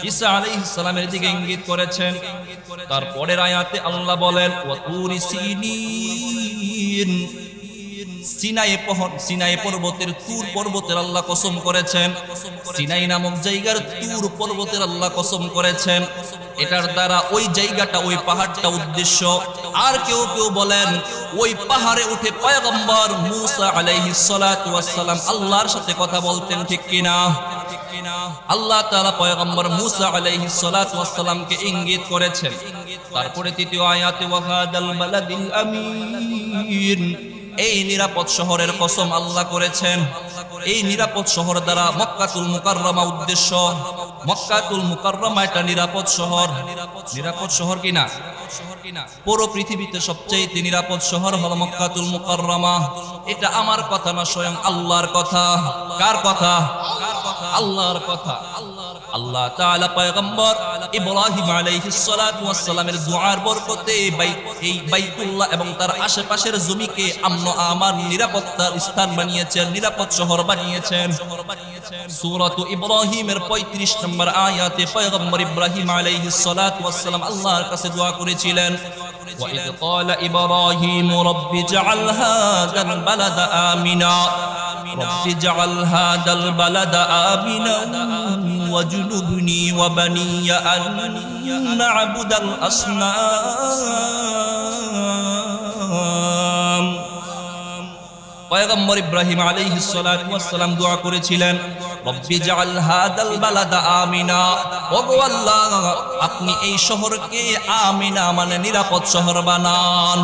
ঈসা আলাইহিস সালামের দিকে ইঙ্গিত করেছেন। তারপরের আয়াতে আল্লাহ বলেন ওয়া তুরি সিনিন, সিনাই পর্বতের, তুর পর্বতের আল্লাহ কসম করেছেন। সিনাই নামক জায়গার তুর পর্বতের আল্লাহ কসম করেছেন। এটার দ্বারা ওই জায়গাটা, ওই পাহাড়টা উদ্দেশ্য। আর কেউ কেউ বলেন ওই পাহাড়ে উঠে পয়গম্বর মূসা আলাইহিস সালাতু ওয়াস সালাম আল্লাহর সাথে কথা বলতেন, ঠিক কিনা? আল্লাহ তাআলা পয়গম্বর মূসা আলাইহিস সালাতু ওয়াস সালামকে ইঙ্গিত করেছেন। তারপরে তৃতীয় আয়াতে ওয়া হাদাল বালাদিল আমিন, এই নিরাপদ শহরের কসম আল্লাহ করেছেন। এই নিরাপদ শহর দ্বারা মক্কাতুল মুকাররমা উদ্দেশ্য। মক্কাতুল মুকাররমা এটা নিরাপদ শহর। নিরাপদ শহর কিনা? পুরো পৃথিবীতে সবচেয়ে নিরাপদ শহর হলো মক্কাতুল মুকাররমা। এটা আমার কথা না, স্বয়ং আল্লাহর কথা। কার কথা? আল্লাহর কথা। আল্লাহ তাআলা পয়গম্বর ইব্রাহিম আলাইহিস সালাতু ওয়াস সালামের দুআর বরকতে এই বাইতুল্লাহ এবং তার আশেপাশের জমিকে আমন আমান নিরাপত্তার স্থান বানিয়েছেন, নিরাপদ শহর বানিয়েছেন। সূরাতু ইব্রাহিমের 35 নম্বর আয়াতে পয়গম্বর ইব্রাহিম আলাইহিস সালাতু ওয়াস সালাম আল্লাহর কাছে দোয়া করেছিলেন, وَإِذْ قَالَ إِبْرَاهِيمُ رَبِّ اجْعَلْ هَذَا الْبَلَدَ آمِنًا رَبِّ اجْعَلْ هَذَا الْبَلَدَ آمِنًا وَاجْنُبْنِي وَبَنِيَّ أَن نَّعْبُدَ الْأَصْنَامَ। পয়গম্বর ইব্রাহিম আলাইহিস সালাতু ওয়াস সালাম দোয়া করেছিলেন, রব্বি জাআল হাদাল বালাদা আমিনা, ওগো আল্লাহ আপনি এই শহরকে আমিনা মানে নিরাপদ শহর বানান।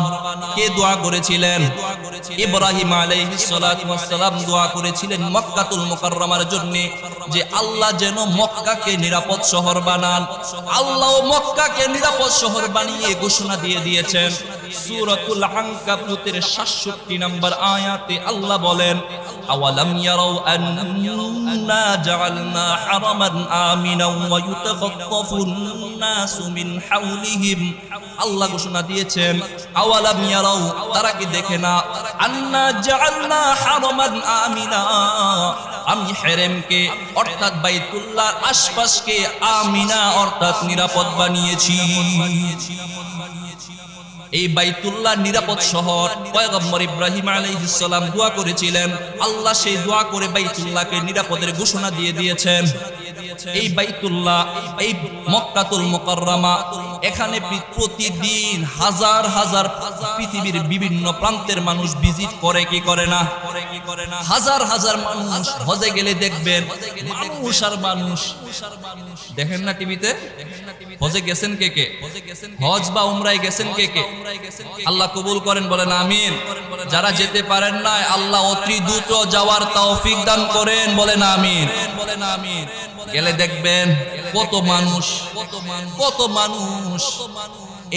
কে দোয়া করেছিলেন? ইব্রাহিম আলাইহিস সালাতু ওয়াস সালাম দোয়া করেছিলেন মক্কাতুল মুকাররমার জন্য, যে আল্লাহ যেন মক্কাকে নিরাপদ শহর বানান। আল্লাহ মক্কাকে নিরাপদ শহর বানিয়ে ঘোষণা দিয়ে দিয়েছেন। সূরাতুল আনকাবুতের 67 নম্বর আয়াতে আল্লাহ বলেন, আওয়ালাম ইয়ারাউ আন্না জাআলনা হারামান আমিনাও ওয়া ইউতাখাত্তাফুন নাসু মিন হাওলিহিম। আল্লাহ ঘোষণা দিয়েছেন, আওয়ালাম ইয়ারাউ, তারা কি দেখে না, আন্না জাআলনা হারামান আমিনা, আমি হেরেমকে অর্থাৎ বাইতুল্লাহর আশপাশকে আমিনা অর্থাৎ নিরাপদ বানিয়েছি। এই বাইতুল্লাহ নিরাপদ শহর পয়গম্বর ইব্রাহিম আলাইহিস সালাম দোয়া করেছিলেন। আল্লাহ সেই দোয়া করে বাইতুল্লাহকে নিরাপদের ঘোষণা দিয়ে দিয়েছেন। এই বাইতুল্লাহ, এই মক্কাতুল মুকাররমা, এখানে প্রতিদিন হাজার হাজার পৃথিবীর বিভিন্ন প্রান্তের মানুষ ভিজিট করে কি করে না? হাজার হাজার মানুষ হজে গেলে দেখবেন মানুষ আর মানুষ। দেখেন না টিভিতে? হজে গেছেন কে কে? হজ বা উমরায় গেছেন কে কে? আল্লাহ কবুল করেন, বলেন আমিন। যারা যেতে পারেন না আল্লাহ অতি দ্রুত যাওয়ার তৌফিক দান করেন, বলেন আমিন। গেলে দেখবেন কত মানুষ, কত মানুষ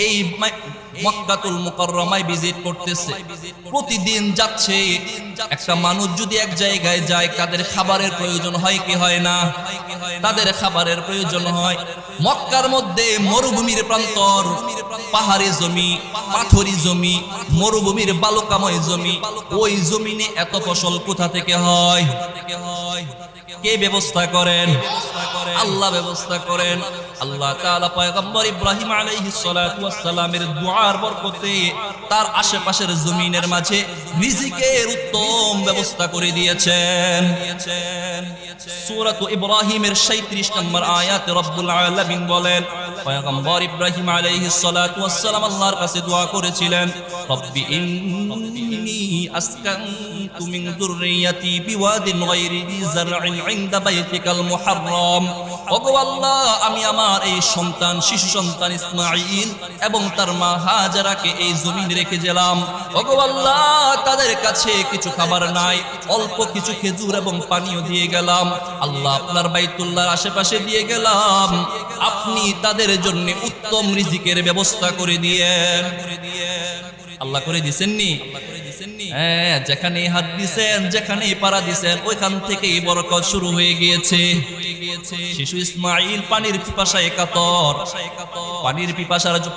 এই মক্কাতুল মুকাররমায় ভিজিট করতেছে, প্রতিদিন যাচ্ছে। একটা মানুষ যদি এক জায়গায় যায়, তাদের খাবারের প্রয়োজন হয় কি হয় না? তাদের খাবারের প্রয়োজন হয়। মক্কার মধ্যে মরুভূমির প্রান্তর, পাহাড়ি জমি, পাথরি জমি, মরুভূমির বালুকাময় জমি, ওই জমিনে এত ফসল কোথা থেকে হয়? কে ব্যবস্থা করেন? আল্লাহ ব্যবস্থা করেন। আল্লাহ তাআলা পয়গম্বর ইব্রাহিম আলাইহিস সালাতু ওয়াস সালামের দুআর বরকতে তার আশেপাশের জমিনের মাঝে রিজিকের উত্তম ব্যবস্থা করে দিয়েছেন। সূরাত ইব্রাহিমের 37 নম্বর আয়াতে রব্বুল আলামিন বলেন, পয়গম্বর ইব্রাহিম আলাইহিস সালাতু ওয়াস সালাম আল্লাহর কাছে দোয়া করেছিলেন, রব্বি ইন্নী আসকানতু মিন যুররিয়াতি বিওয়াদিন গায়রি যি যারইন ইনদা বাইতিকাল মুহাররম। ওগো আল্লাহ, আমি আমার এই সন্তান, শিশু সন্তান ইসমাঈল এবং তার মা হাজারাকে এই জমিনে রেখে গেলাম। ওগো আল্লাহ, তাদের কাছে কিছু খাবার নাই, অল্প কিছু খেজুর এবং পানিও দিয়ে গেলাম। আল্লাহ, আপনার বাইতুল্লাহর আশেপাশে দিয়ে গেলাম, আপনি তাদের জন্য উত্তম রিজিকের ব্যবস্থা করে দিয়েন। আল্লাহ করে দিছেননি? হ্যাঁ, যেখানে হাত দিছেন, যেখানে পাড়া দিছেন, ওইখান থেকেই বরকত শুরু হয়ে গিয়েছে। শিশু ইসমাঈল পানির পিপাসায় কাতর,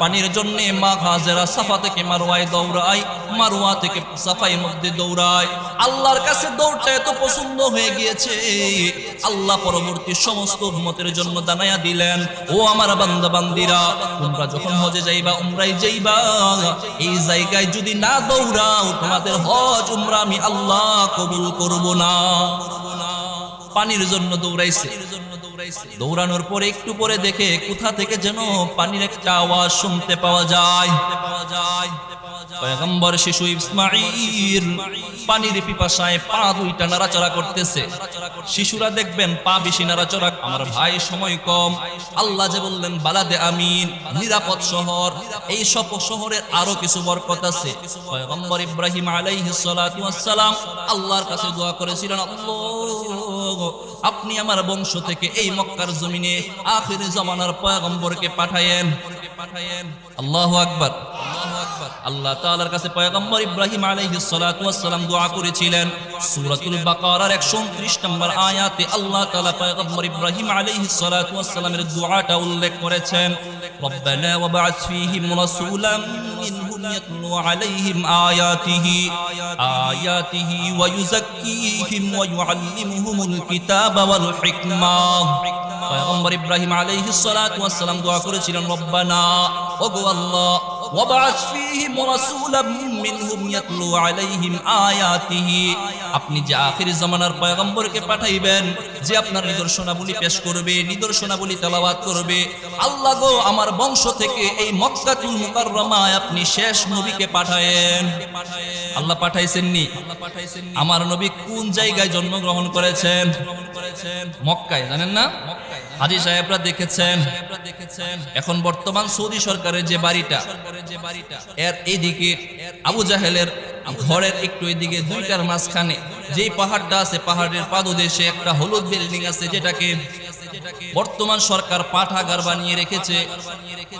পানির জন্য মা হাজেরা সাফা থেকে মারওয়ায় দৌড়ায়, মারওয়া থেকে সাফার মধ্যে দৌড়ায়। আল্লাহর কাছে দৌড়টা এত পছন্দ হয়ে গিয়েছে, আল্লাহ পরবর্তী সমস্ত উম্মতের জন্য জানায়া দিলেন, ও আমার বান্দা বান্দিরা, তোমরা যখন হজে যাইবা, উমরায় যাইবা, এই জায়গায় যদি না দৌড়াও, তোমাদের হজ উমরা আমি আল্লাহ কবুল করব না। পানির জন্য দৌড়াইছে। দৌড়ানোর পরে একটু পরে দেখে কোথা থেকে যেন পানির একটা আওয়াজ শুনতে পাওয়া যায়। পয়গম্বর শিশু ইসমাঈল পানির পিপাসায় পা দুইটা নাড়াচাড়া করতেছে। শিশুরা দেখবেন পা বেশি নাড়াচাড়া। আমার ভাই সময় কম, আল্লাহ যে বললেন বালাদে আমিন, নিরাপদ শহর, এই সব শহরের আরো কিছু বরকত আছে। পয়গম্বর ইব্রাহিম আলাইহিস সালাতু ওয়াস সালাম আল্লাহর কাছে দোয়া করেছিলেন, আল্লাহ আপনি আমার বংশ থেকে এই মক্কার জমিনে আখির জামানার পয়গম্বরকে পাঠায়েন। আল্লাহু আকবার, আল্লাহু আকবার। আল্লাহ তাআলার কাছে পয়গম্বর ইব্রাহিম আলাইহিস সালাতু ওয়াস সালাম দোয়া করেছিলেন। সূরাতুল বাকারার 129 নম্বর আয়াতে আল্লাহ তাআলা পয়গম্বর ইব্রাহিম আলাইহিস সালাতু ওয়াস সালামের দোয়াটা উল্লেখ করেছেন, রব্বানা ওয়াবআথ ফীহিম রাসূলাম মিনহুম ইয়াতলু আলাইহিম আয়াতিহি ওয়া ইউযাক্কিহিম ওয়া ইউআল্লিমুহুমুল কিতাবা ওয়াল হিকমাহ। পয়গম্বর ইব্রাহিম আলাইহিস সালাতু ওয়াস সালাম দোয়া করেছিলেন, রব্বানা ওগো আল্লাহ ওয়াবআথ ফীহিম রাসূলাম মিনহুম ইয়াতলু আলাইহিম আয়াতিহি, আপনি যে আখির জামানার পয়গম্বরকে পাঠাইবেন, যে আপনার নিদর্শনাবলী পেশ করবে, নিদর্শনাবলী তেলাওয়াত করবে। আল্লাহ গো আমার বংশ থেকে এই মক্কাতুল মুকাররমায় আপনি শেষ নবীকে পাঠায়েন। আল্লাহ পাঠাইছেননি? আমার নবী কোন জায়গায় জন্মগ্রহণ করেছেন? মক্কায়, জানেন না? হাজী সাহেবরা দেখেছেন। এখন বর্তমান সৌদি সরকারের যে বাড়িটা, এর এইদিকে আবু জাহেলের ঘরের একটু এদিকে দুইটার মাঝখানে যেই পাহাড়টা আছে, পাহাড়ের পাদদেশে একটা হলুদ বিল্ডিং আছে, যেটাকে বর্তমান সরকার পাঠাগার বানিয়ে রেখেছে।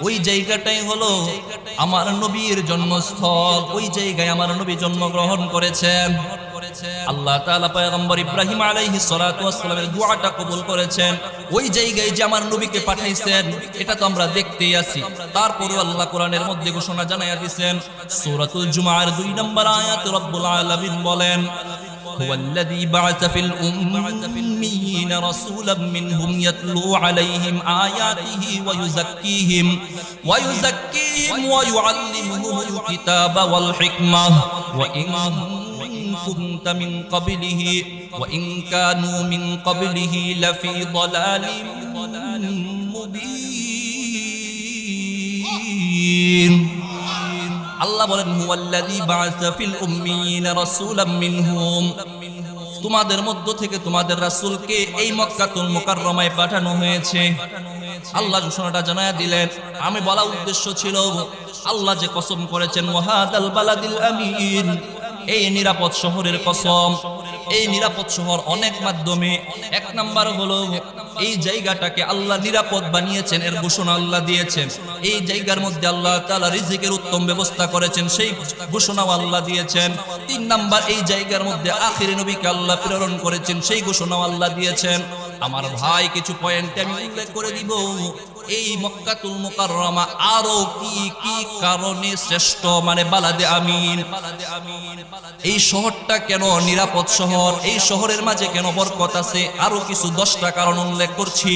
ওই জায়গাটাই হলো আমার নবীর জন্মস্থল। ওই জায়গায় আমার নবী জন্মগ্রহণ করেছেন। আল্লাহ তাআলা পয়গম্বর ইব্রাহিম আলাইহিস সালাতু ওয়াস সালামের দোয়াটা কবুল করেছেন। ওই জায়গায় যে আমার নবীকে পাঠাইছেন, এটা তো আমরা দেখতেই আছি। তারপরেও আল্লাহ কোরআনের মধ্যে ঘোষণা জানাইয়া দিয়েছেন, সূরাতুল জুমার 2 নম্বর আয়াতে রব্বুল আলামিন বলেন, هو الذي بعث في الأميين رسولا منهم يتلو عليهم آياته ويزكيهم ويعلمهم الكتاب والحكمة وإن كانوا من قبله لفي ضلال مبين। আল্লাহ বলেন, হুয়াল্লাযী বা'আসা ফিল উম্মিয়িনা রাসূলাম মিনহুম, তোমাদের মধ্য থেকে তোমাদের রাসূলকে এই মক্কাতুল মুকাররমায় পাঠানো হয়েছে। আল্লাহ ঘোষণাটা জানায়া দিলেন। আমি বলা উদ্দেশ্য ছিল, আল্লাহ যে কসম করেছেন, ওয়াহাদাল বালাদিল আমিন, এই নিরাপদ শহরের কসম। এই নিরাপদ শহর অনেক মাধ্যমে। এক নাম্বার হলো এই জায়গাটাকে আল্লাহ নিরাপদ বানিয়েছেন, এর ঘোষণা আল্লাহ দিয়েছেন। এই জায়গার মধ্যে আল্লাহ তাআলা রিজিকের উত্তম ব্যবস্থা করেছেন, সেই ঘোষণাও আল্লাহ দিয়েছেন। 3 নাম্বার, এই জায়গার মধ্যে আখির নবীকে আল্লাহ প্রেরণ করেছেন, সেই ঘোষণাও আল্লাহ দিয়েছেন। আমার ভাই কিছু পয়েন্ট আমি উল্লেখ করে দিব। এই মক্কাতুল মুকাররমা আরো কি কি কারণে শ্রেষ্ঠ, মানে বালাদে আমিন। এই শহরটা কেন নিরাপদ শহর, এই শহরের মাঝে কেন বরকত আছে, আরো কিছু 10টা কারণ উল্লেখ করছি।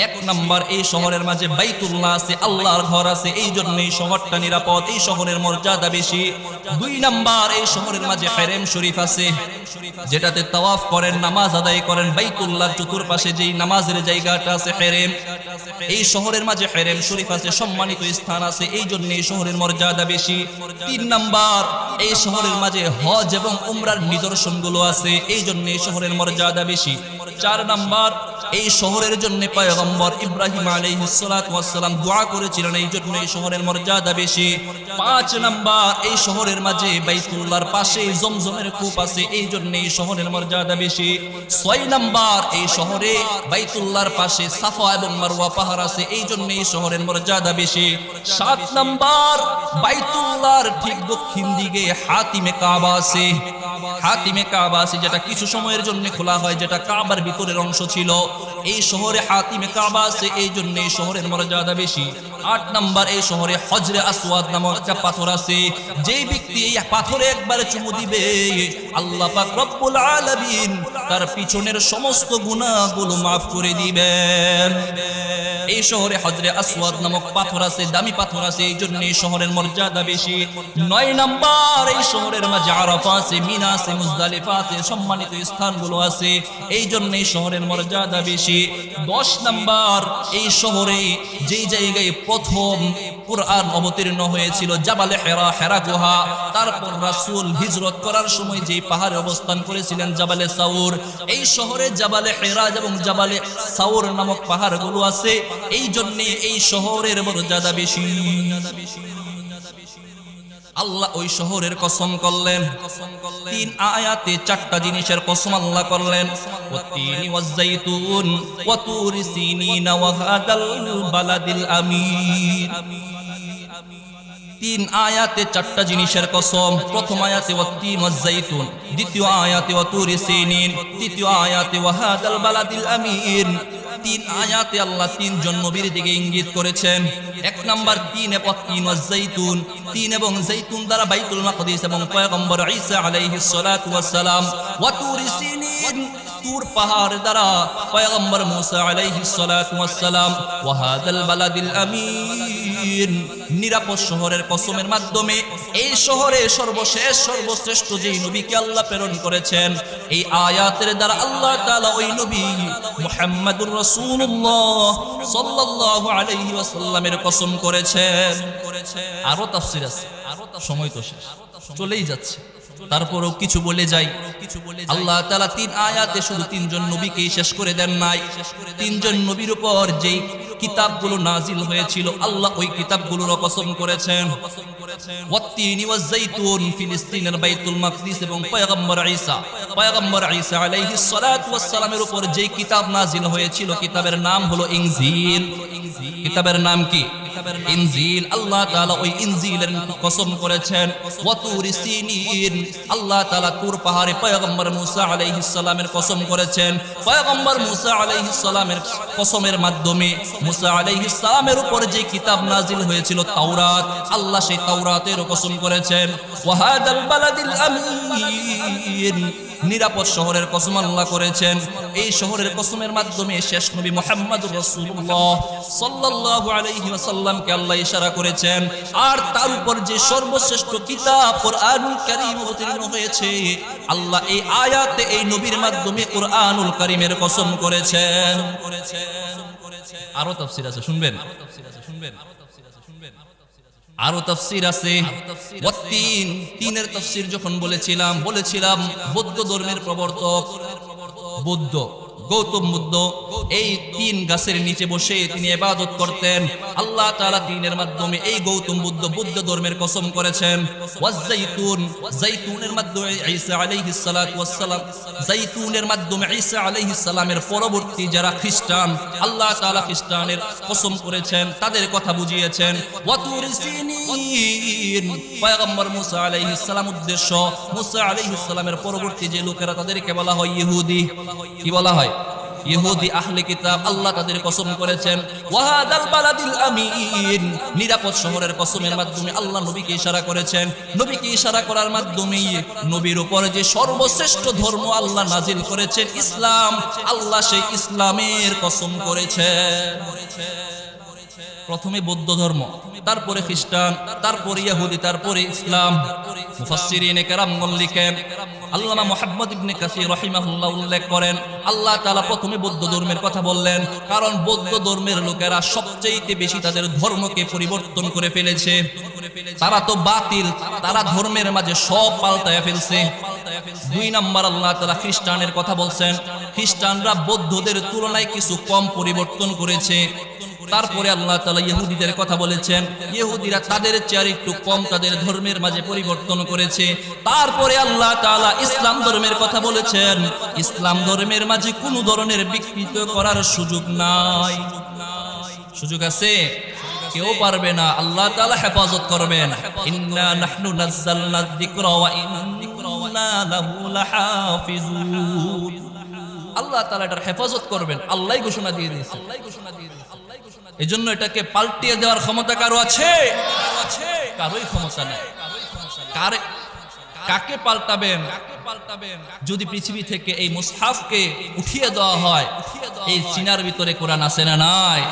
1 নাম্বার, এই শহরের মাঝে বাইতুল্লাহ আছে, আল্লাহর ঘর আছে, এই জন্য এই শহরটা নিরাপদ, এই শহরের মর্যাদা বেশি। 2 নাম্বার, এই শহরের মাঝে হেরেম শরীফ আছে, যেটাতে তাওয়াফ করেন, নামাজ আদায় করেন। বাইতুল্লাহর চতুর্পাশে যেই নামাজের জায়গাটা আছে হেরেম, এই শহরের মাঝে হেরেম শরীফ আছে, সম্মানিত স্থান আছে, এই জন্য এই শহরের মর্যাদা বেশি। 3 নাম্বার, এই শহরের মাঝে হজ এবং উমরার নিদর্শনগুলো আছে, এই জন্য এই শহরের মর্যাদা বেশি। 4 নাম্বার, এই শহরের জন্য পয়গম্বর ইব্রাহিম আলাইহিস সালাতু ওয়াস সালাম দোয়া করেছিলেন, এই জন্য এই শহরের মর্যাদা বেশি। 5 নাম্বার, এই শহরের মাঝে বাইতুল্লাহর পাশে জমজমের কূপ আছে, এই জন্য এই শহরের মর্যাদা বেশি। 6 নাম্বার, এই শহরে বাইতুল্লাহর পাশে সাফা এবং মারওয়া পাহাড় আছে, এই জন্য এই শহরের মর্যাদা বেশি। 7 নাম্বার, বাইতুল্লাহর ঠিক দক্ষিণ দিকে হাতিমে কাবা আছে। হাতিমে কাবা আছে, যেটা কিছু সময়ের জন্য খোলা হয়, যেটা কাবার ভিতরের অংশ ছিল। এই শহরে হাতিমে কাবা আছে, এই জন্য এই শহরের মর্যাদা বেশি। 8 নাম্বার, এই শহরে হজরে আসওয়াদ নামক একটা পাথর আছে, যেই ব্যক্তি এই পাথরে একবারে চুমু দিবে, আল্লাহ পাক রব্বুল আলামিন তার পিছনের সমস্ত গুনাহগুলো মাফ করে দিবেন। এই শহরে হজরে আসওয়াদ নামক পাথর আছে, দামি পাথর আছে, এই জন্য এই শহরের মর্যাদা বেশি। 9 নাম্বার, এই শহরের মাঝে আরাফা আছে, মিনা আছে, মুজদালিফা আছে, সম্মানিত স্থানগুলো আছে, এই জন্য এই শহরের মর্যাদা বেশি। 10 নাম্বার, এই শহরে যেই জায়গায় প্রথম কোরআন অবতীর্ণ হয়েছিল জাবালে হেরা, হেরা গুহা। তারপর রাসূল হিজরত করার সময় যেই পাহাড়ে অবস্থান করেছিলেন জাবালে সাউর, এই শহরে জাবালে হেরা এবং জাবালে সাউর নামক পাহাড়গুলো আছে। এই জন্য এই শহরের মর্যাদা বেশি। আল্লাহ ওই শহরের কসম করলেন। 3 আয়াতে 4টা জিনিসের কসম আল্লাহ করলেন। ওয়াত্তিনি ওয়াজ্জাইতুন ওয়া তুরি সিনিন ওয়া হাদাল বালাদিল আমিন। 3 আয়াতে 4টা জিনিসের কসম। প্রথম আয়াতে ওয়াত্তিন ওয়াজ্জাইতুন, দ্বিতীয় আয়াতে ওয়া তুরি সিনিন, তৃতীয় আয়াতে ওয়া হাদাল বালাদিল আমিন। 3 আয়াতে আল্লাহ 3 জন নবীর দিকে ইঙ্গিত করেছেন। 1 নাম্বার 3 ওয়াত্তিন ওয়াজ্জাইতুন, 3 এবং জাইতুন দ্বারা বাইতুল মাকদিস এবং পয়গম্বর ঈসা আলাইহিস সালাতু ওয়াস সালাম। ওয়া তুরি সিনিন, তুর পাহাড় দ্বারা পয়গম্বর মুসা আলাইহিস সালাতু ওয়াস সালাম। ওয়া হাদাল বালাদিল আমিন, নিরাপদ শহরের কসমের মাধ্যমে এই শহরে সর্বশ্রেষ্ঠ যেই নবীকে আল্লাহ প্রেরণ করেছেন, এই আয়াতের দ্বারা আল্লাহ তাআলা ওই নবী মুহাম্মদুর রাসূলুল্লাহ সাল্লাল্লাহু আলাইহি ওয়াসাল্লামের কসম করেছেন। আরো তাফসীর আছে, সময় তো শেষ, চলেই যাচ্ছে, তারপরও কিছু বলে যাই। আল্লাহ তাআলা 3 আয়াতে শুধু 3 জন নবীকেই শেষ করে দেন নাই। 3 জন নবীর উপর যেই কিতাবগুলো নাজিল হয়েছিল, আল্লাহ ওই কিতাবগুলোর কসম করেছেন। ওয়াত্তিনি ওয়াজ্জাইতুন, ফিলিস্তিনের বাইতুল মাকদিস এবং পয়গম্বর ঈসা আলাইহিস সালাতু ওয়াস সালামের উপর যেই কিতাব নাজিল হয়েছিল, কিতাবের নাম হলো ইনজিল। কিতাবের নাম কি? ইনজিল। আল্লাহ তাআলা ওই ইনজিলের কসম করেছেন। ওয়া তুরি সিনিন, আল্লাহ তাআলা তুর পাহাড়ে পয়গম্বর মুসা আলাইহিস সালামের কসম করেছেন। পয়গম্বর মুসা আলাইহিস সালামের কসমের মাধ্যমে মুসা আলাইহিস সালামের উপর যে কিতাব নাজিল হয়েছিল তাওরাত, আল্লাহ সেই তাওরাতের কসম করেছেন। ওয়া হাদাল বালাদিল আমিন, নিরাপদ শহরের কসম আল্লাহ করেছেন। এই শহরের কসমের মাধ্যমে শেষ নবী মুহাম্মদুর রাসূলুল্লাহ সাল্লাল্লাহু আলাইহি ওয়াসাল্লামকে আল্লাহ ইশারা করেছেন। আর তার উপর যে সর্বশ্রেষ্ঠ কিতাব কোরআনুল কারীম অবতীর্ণ হয়েছে, আল্লাহ এই আয়াতে এই নবীর মাধ্যমে কোরআনুল কারীমের কসম করেছেন। আরো তাফসীর আছে, শুনবেন? আরো তাফসীর আছে। ওয়াত্তিন, 3-এর তাফসীর যখন বলেছিলাম বৌদ্ধ ধর্মের প্রবর্তক বুদ্ধ, গৌতম বুদ্ধ এই 3 গাছের নিচে বসে তিনি ইবাদত করতেন। আল্লাহ তাআলা 3-এর মাধ্যমে এই গৌতম বুদ্ধ ধর্মের কসম করেছেন। ওয়াজ্জাইতুন, জাইতুনের মাধ্যমে ঈসা আলাইহিস সালাতু ওয়াস সালাম, জাইতুনের মাধ্যমে ঈসা আলাইহিস সালামের পরবর্তী যারা খ্রিস্টান, আল্লাহ তাআলা খ্রিস্টানের কসম করেছেন, তাদের কথা বুঝিয়েছেন। ওয়া তুরি সিনিন, পয়গম্বর মুসা আলাইহিস সালাম উদ্দেশ্য, মুসা আলাইহিস সালামের পরবর্তী যে লোকেরা তাদেরকে বলা হয় ইহুদি। কি বলা হয়? ইহুদি, আহলে কিতাব। আল্লাহ তাদের কসম করেছেন। ওয়াহাদাল বালাদিল আমিন, নিরাপদ শহরের কসমের মাধ্যমে আল্লাহ নবীকে ইশারা করেছেন। নবীকে ইশারা করার মাধ্যমে নবীর উপর যে সর্বশ্রেষ্ঠ ধর্ম আল্লাহ নাজিল করেছেন ইসলাম, আল্লাহ সেই ইসলামের কসম করেছেন। প্রথমে বৌদ্ধ ধর্ম, তারপরে খ্রিস্টান, তারপরে ইহুদি, তারপরে ইসলাম। মুফাসসিরিনে কেরামগণ লিখেন, আল্লামা মুহাম্মদ ইবনে কাসির রাহিমাহুল্লাহ উল্লেখ করেন, আল্লাহ তাআলা প্রথমে বৌদ্ধ ধর্মের কথা বললেন, কারণ বৌদ্ধ ধর্মের লোকেরা সবচেয়ে বেশি তাদের ধর্মকে পরিবর্তন করে ফেলেছে। তারা তো বাতিল, তারা ধর্মের মাঝে সব পাল্টায় ফেলছে। 2 নাম্বার আল্লাহ তাআলা খ্রিস্টানের কথা বলছেন। খ্রিস্টানরা বৌদ্ধদের তুলনায় কিছু কম পরিবর্তন করেছে। তারপরে আল্লাহ তাআলা ইহুদিদের কথা বলেছেন, ইহুদিরা তাদের চেয়ে একটু কম তাদের ধর্মের মাঝে পরিবর্তন করেছে। তারপরে আল্লাহ তাআলা ইসলাম ধর্মের কথা বলেছেন, ইসলাম ধর্মের মাঝে কোনো ধরনের বিকৃত করার সুযোগ নাই। সুযোগ আছে? কেউ পারবে না। আল্লাহ তাআলা হেফাজত করবেন। ইন্না নাহনু নাযালনা যিকরা ওয়া ইন্না লাহু লাহাফিজুন। আল্লাহ তাআলা এটার হেফাজত করবেন, আল্লাহই ঘোষণা দিয়ে দিয়েছেন। এজন্য এটাকে পাল্টিয়ে দেওয়ার ক্ষমতা কারো আছে? কারোই ক্ষমতা নেই। কাকে পাল্টাবেন? যদি পৃথিবী থেকে এই মুসহাফকে উঠিয়ে দেওয়া হয়, এই সিনার ভিতরে কোরআন আছে না নাই?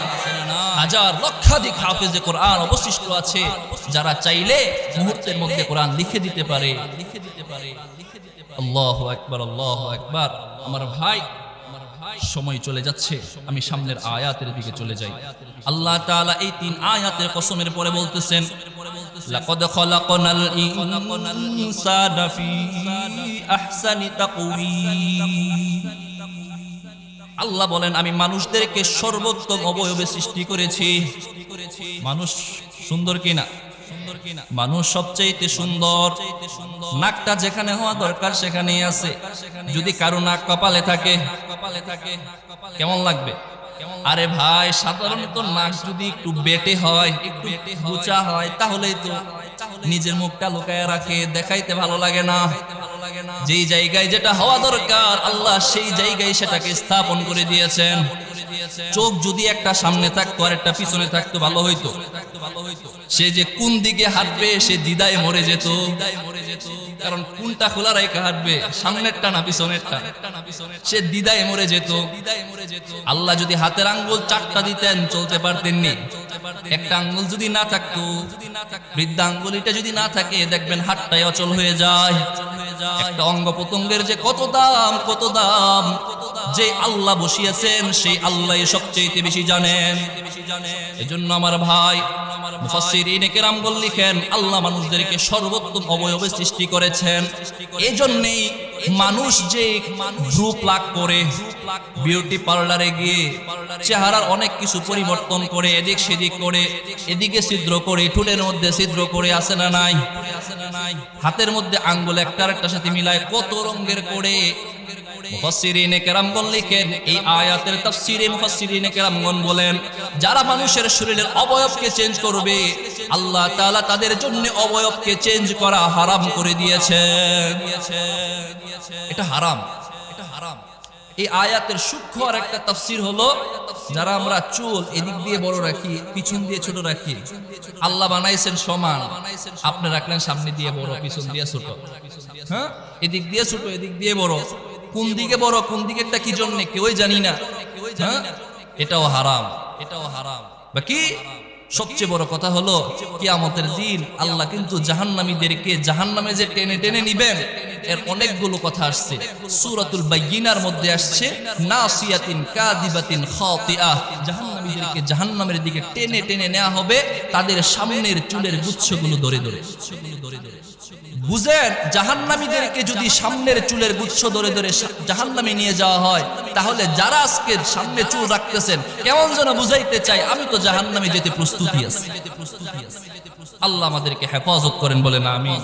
হাজার লক্ষাধিক হাফেজে কোরআন অবশিষ্ট আছে, যারা চাইলে মুহূর্তের মধ্যে কোরআন লিখে দিতে পারে। আল্লাহু আকবার, আল্লাহু আকবার। আমার ভাই, সময় চলে যাচ্ছে, আমি সামনের আয়াতের দিকে চলে যাই। আল্লাহ তাআলা এই 3 আয়াতের কসমের পরে বলতেছেন, লাকাদ খালাকনাল ইনসানা ফি আহসানি তাকওয়িম। আল্লাহ বলেন, আমি মানুষদেরকে সর্বোত্তম অবয়বে সৃষ্টি করেছি। মানুষ সুন্দর কিনা? মানুষ সবচেয়ে সুন্দর। নাকটা যেখানে হওয়া দরকার সেখানেই আছে। যদি কারো নাক কপালে থাকে কেমন লাগবে? আরে ভাই, সাধারণত নাক যদি একটু বেটে হয়, একটু গুচা হয়, তাহলেই তো নিজের মুখটা লুকায় রাখে, দেখাইতে ভালো লাগে না। যেই জায়গায় যেটা হওয়া দরকার আল্লাহ সেই জায়গায় সেটাকে স্থাপন করে দিয়েছেন। চোখ যদি একটা সামনে থাকতো আর একটা পিছনে থাকতো ভালো হইতো। সে যে কোন দিকে হাঁটবে সে দ্বিধায় মরে যেত, কারণ কোনটা খোলা রেখে হাঁটবে, সামনেরটা না পিছনেরটা, সে দ্বিধায় মরে যেত। আল্লাহ যদি হাতের আঙ্গুল 4টা দিতেন চলতে পারতেননি। একটা আঙ্গুল যদি না থাকতো, বৃদ্ধা আঙ্গুলিটা যদি না থাকে, দেখবেন হাতটাই অচল হয়ে যায়। একটা অঙ্গ প্রত্যঙ্গের যে কত দাম, কত দাম, যে আল্লাহ বসিয়েছেন সেই আল্লাহই সবচেয়ে বেশি জানেন। এজন্য আমার ভাই মুফাসসিরিনে কেরামগণ লিখেন, আল্লাহ মানুষদেরকে সর্বোত্তম অবয়বে সৃষ্টি করেছেন। এজন্যই মানুষ যে রূপ লাগ করে বিউটি পার্লারে গিয়ে চেহারার অনেক কিছু পরিবর্তন করে, এদিক সেদিক করে, এদিকে ছিদ্র করে, ঠোঁটের মধ্যে ছিদ্র করে, আছে না নাই? হাতের মধ্যে আঙ্গুল একটা আরেকটার সাথে মিলায় কত রঙের করে। মুফাসসিরিনে কেরামগণ লিখেন, এই আয়াতের তাফসীরে মুফাসসিরিনে কেরামগণ বলেন, যারা মানুষের শরীরের অবয়বকে চেঞ্জ করবে আল্লাহ তাআলা তাদের জন্য অবয়বকে চেঞ্জ করা হারাম করে দিয়েছেন। এটা হারাম, এটা হারাম। এই আয়াতের সূক্ষ্ম আর একটা তাফসীর হলো, যারা আমরা চুল এদিক দিয়ে বড় রাখি, পিছন দিয়ে ছোট রাখি, আল্লাহ বানাইছেন সমান, আপনি রাখলেন সামনে দিয়ে বড়, পিছন দিয়ে ছোট। হ্যাঁ, এদিক দিয়ে ছোট, এদিক দিয়ে বড়, কোন দিকে বড় কোন দিকেরটা কি জন্য কেউই জানি না। হ্যাঁ, এটাও হারাম, এটাও হারাম। বাকি সবচেয়ে বড় কথা হলো, কিয়ামতের দিন আল্লাহ কিন্তু জাহান্নামীদেরকে জাহান্নামে যে টেনে টেনে নিবেন, এর অনেকগুলো কথা আসছে। সূরাতুল বাইয়িনার মধ্যে আসছে, নাসিয়াতিন কাযিবাতিন খাতিআহ, জাহান্নামীদেরকে জাহান্নামের দিকে টেনে টেনে নেওয়া হবে, তাদের সামনের চুলের গুচ্ছগুলো ধরে ধরে। বুঝেন, জাহান্নামীদেরকে যদি সামনের চুলের গুচ্ছ ধরে ধরে জাহান্নামে নিয়ে যাওয়া হয়, তাহলে যারা আজকে সামনে চুল রাখতেছেন কেমন যেন বুঝাইতে চায় আমি তো জাহান্নামে যেতে প্রস্তুতি আছি। আল্লাহ আমাদেরকে হেফাজত করেন, বলেন আমিন।